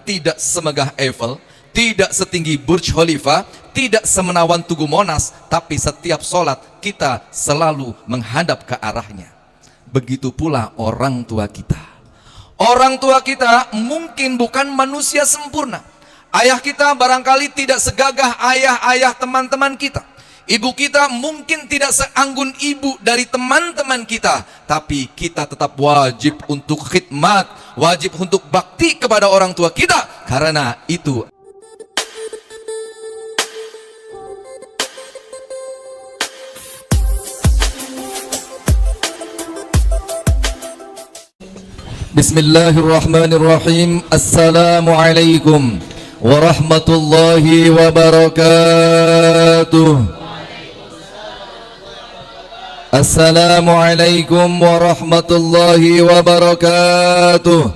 tidak semegah Eiffel, tidak setinggi Burj Khalifa, tidak semenawan Tugu Monas, tapi setiap sholat kita selalu menghadap ke arahnya. Begitu pula orang tua kita. Orang tua kita mungkin bukan manusia sempurna. Ayah kita barangkali tidak segagah ayah-ayah teman-teman kita. Ibu kita mungkin tidak seanggun ibu dari teman-teman kita. Tapi kita tetap wajib untuk khidmat, wajib untuk bakti kepada orang tua kita. Karena itu Bismillahirrahmanirrahim. Assalamualaikum warahmatullahi wabarakatuh. Assalamualaikum warahmatullahi wabarakatuh.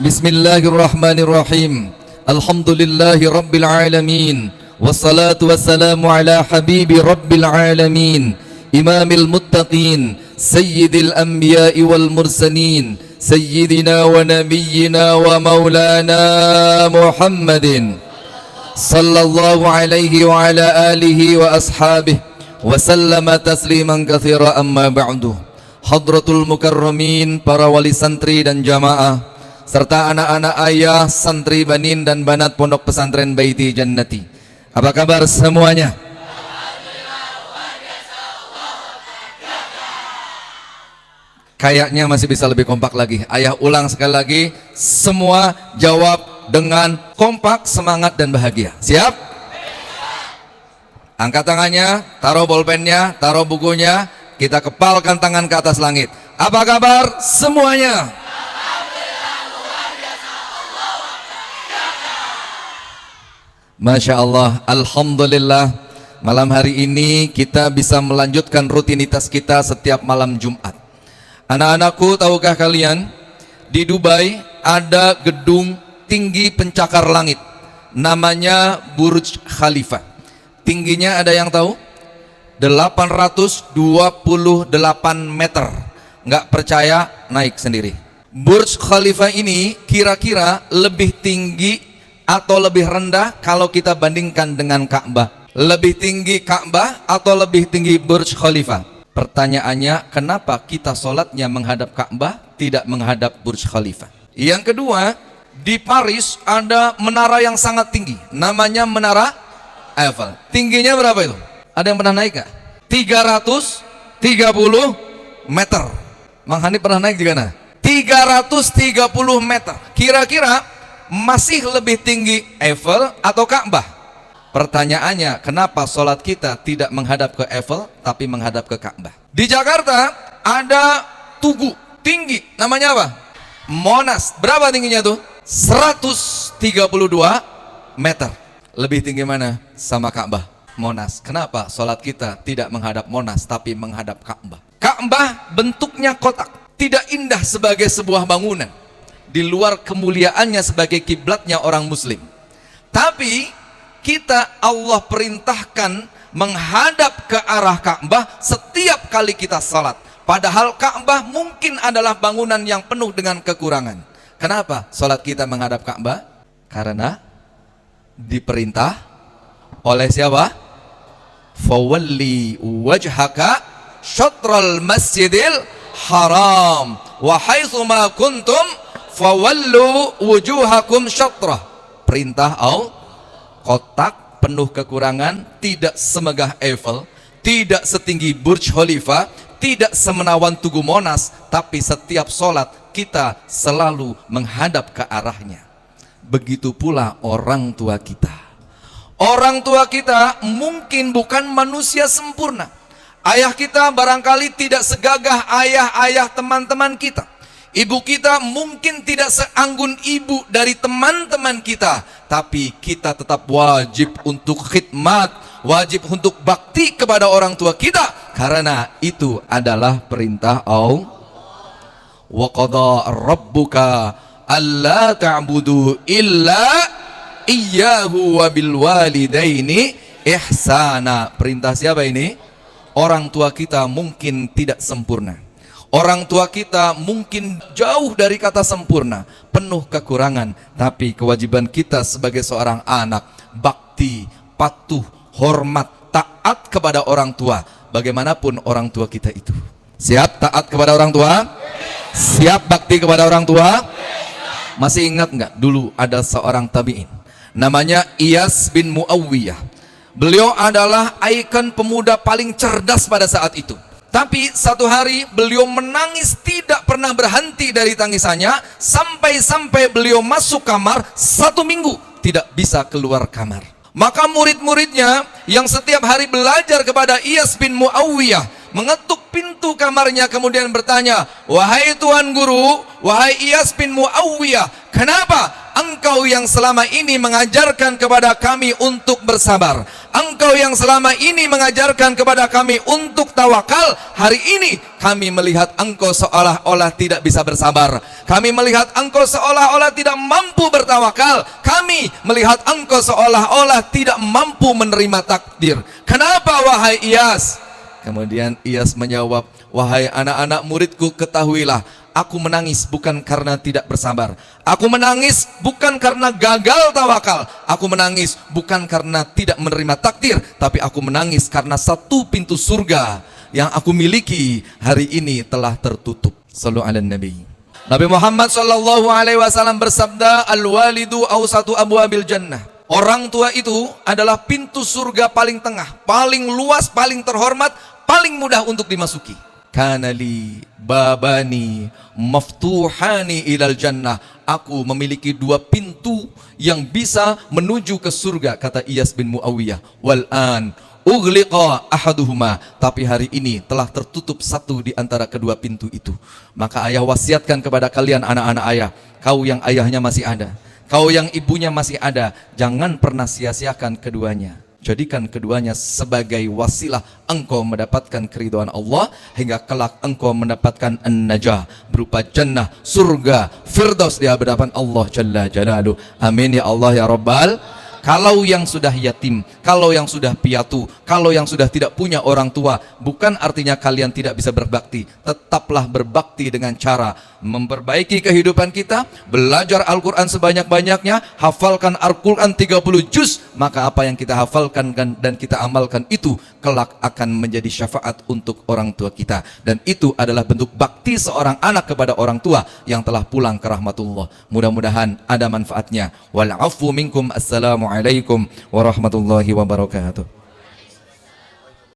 Bismillahirrahmanirrahim. Alhamdulillahi rabbil alamin. Wassalatu wassalamu ala habibi rabbil alamin, imamil muttaqin, sayyidil anbiya'i wal mursalin, sayyidina wa nabiyyina wa maulana Muhammadin sallallahu alaihi wa ala alihi wa ashabihi wa sallama tasliman katsira, amma ba'du. Hadratul mukarramin, para wali santri dan jamaah, serta anak-anak ayah, santri banin dan banat pondok pesantren Baiti Jannati. Apa kabar semuanya? Kayaknya masih bisa lebih kompak lagi. Ayah ulang sekali lagi, semua jawab dengan kompak, semangat dan bahagia. Siap? Angkat tangannya, taruh bolpennya, taruh bukunya, kita kepalkan tangan ke atas langit. Apa kabar semuanya? Masya Allah, Alhamdulillah. Malam hari ini kita bisa melanjutkan rutinitas kita setiap malam Jumat. Anak-anakku, tahukah kalian, di Dubai ada gedung tinggi pencakar langit, namanya Burj Khalifa. Tingginya ada yang tahu? 828 meter. Nggak percaya, naik sendiri. Burj Khalifa ini kira-kira lebih tinggi atau lebih rendah kalau kita bandingkan dengan Ka'bah. Lebih tinggi Ka'bah atau lebih tinggi Burj Khalifa? Pertanyaannya, kenapa kita sholatnya menghadap Ka'bah, tidak menghadap Burj Khalifa? Yang kedua, di Paris ada menara yang sangat tinggi, namanya Menara Eiffel. Tingginya berapa itu? Ada yang pernah naik gak? 330 meter. Mang Hanif pernah naik juga? 330 meter. Kira-kira masih lebih tinggi Eiffel atau Ka'bah? Pertanyaannya, kenapa sholat kita tidak menghadap ke Eiffel tapi menghadap ke Ka'bah? Di Jakarta ada tugu tinggi, namanya apa? Monas. Berapa tingginya tuh? 132 meter. Lebih tinggi mana? Sama Ka'bah, Monas. Kenapa sholat kita tidak menghadap Monas tapi menghadap Ka'bah? Ka'bah bentuknya kotak, tidak indah sebagai sebuah bangunan, di luar kemuliaannya sebagai kiblatnya orang muslim. Tapi kita, Allah perintahkan menghadap ke arah Ka'bah setiap kali kita salat. Padahal Ka'bah mungkin adalah bangunan yang penuh dengan kekurangan. Kenapa salat kita menghadap Ka'bah? Karena diperintah oleh siapa? Fawalli wajhaka syatral masjidil haram wa haitsu ma kuntum fawallu wujuhakum syatrah. Perintah Allah. Kotak penuh kekurangan, tidak semegah Eiffel, tidak setinggi Burj Khalifa, tidak semenawan Tugu Monas, tapi setiap sholat kita selalu menghadap ke arahnya. Begitu pula orang tua kita. Orang tua kita mungkin bukan manusia sempurna. Ayah kita barangkali tidak segagah ayah-ayah teman-teman kita. Ibu kita mungkin tidak seanggun ibu dari teman-teman kita. Tapi kita tetap wajib untuk khidmat, wajib untuk bakti kepada orang tua kita. Karena itu adalah perintah Allah. Wa qada rabbuka alla ta'budu illa iyyahu wa bil walidaini ihsana. Perintah siapa ini? Orang tua kita mungkin tidak sempurna. Orang tua kita mungkin jauh dari kata sempurna, penuh kekurangan, tapi kewajiban kita sebagai seorang anak, bakti, patuh, hormat, taat kepada orang tua, bagaimanapun orang tua kita itu. Siap taat kepada orang tua? Siap bakti kepada orang tua? Masih ingat nggak dulu ada seorang tabi'in namanya Iyas bin Muawiyah. Beliau adalah ikon pemuda paling cerdas pada saat itu. Tapi satu hari beliau menangis tidak pernah berhenti dari tangisannya, sampai-sampai beliau masuk kamar 1 minggu tidak bisa keluar kamar. Maka murid-muridnya yang setiap hari belajar kepada Iyas bin Muawiyah mengetuk pintu kamarnya kemudian bertanya, "Wahai Tuan Guru, wahai Iyas bin Muawiyah, kenapa engkau yang selama ini mengajarkan kepada kami untuk bersabar, engkau yang selama ini mengajarkan kepada kami untuk tawakal, hari ini kami melihat engkau seolah-olah tidak bisa bersabar, kami melihat engkau seolah-olah tidak mampu bertawakal, kami melihat engkau seolah-olah tidak mampu menerima takdir. Kenapa wahai Iyas?" Kemudian Iyas menjawab, "Wahai anak-anak muridku, ketahuilah, aku menangis bukan karena tidak bersabar. Aku menangis bukan karena gagal tawakal. Aku menangis bukan karena tidak menerima takdir, tapi aku menangis karena satu pintu surga yang aku miliki hari ini telah tertutup." Shallu ala Nabi. Nabi Muhammad SAW bersabda, "Al-walidu awsatu abwabil jannah." Orang tua itu adalah pintu surga paling tengah, paling luas, paling terhormat, paling mudah untuk dimasuki. Kanali babani maftuhani ilal jannah. Aku memiliki 2 pintu yang bisa menuju ke surga, kata Iyas bin Muawiyah. Wal an ughliqa ahaduhuma, tapi hari ini telah tertutup satu di antara kedua pintu itu. Maka ayah wasiatkan kepada kalian anak-anak ayah, kau yang ayahnya masih ada, kau yang ibunya masih ada, jangan pernah sia-siakan keduanya. Jadikan keduanya sebagai wasilah engkau mendapatkan keridhaan Allah, hingga kelak engkau mendapatkan an-najah berupa jannah, surga, firdaus di hadapan Allah Jalla Jalaluh. Amin ya Allah ya Rabbal. Kalau yang sudah yatim, kalau yang sudah piatu, kalau yang sudah tidak punya orang tua, bukan artinya kalian tidak bisa berbakti. Tetaplah berbakti dengan cara memperbaiki kehidupan kita, belajar Al-Quran sebanyak-banyaknya, hafalkan Al-Quran 30 juz, maka apa yang kita hafalkan dan kita amalkan itu kelak akan menjadi syafaat untuk orang tua kita. Dan itu adalah bentuk bakti seorang anak kepada orang tua yang telah pulang ke rahmatullah. Mudah-mudahan ada manfaatnya. Wal afu minkum. Assalamualaikum warahmatullahi wabarakatuh.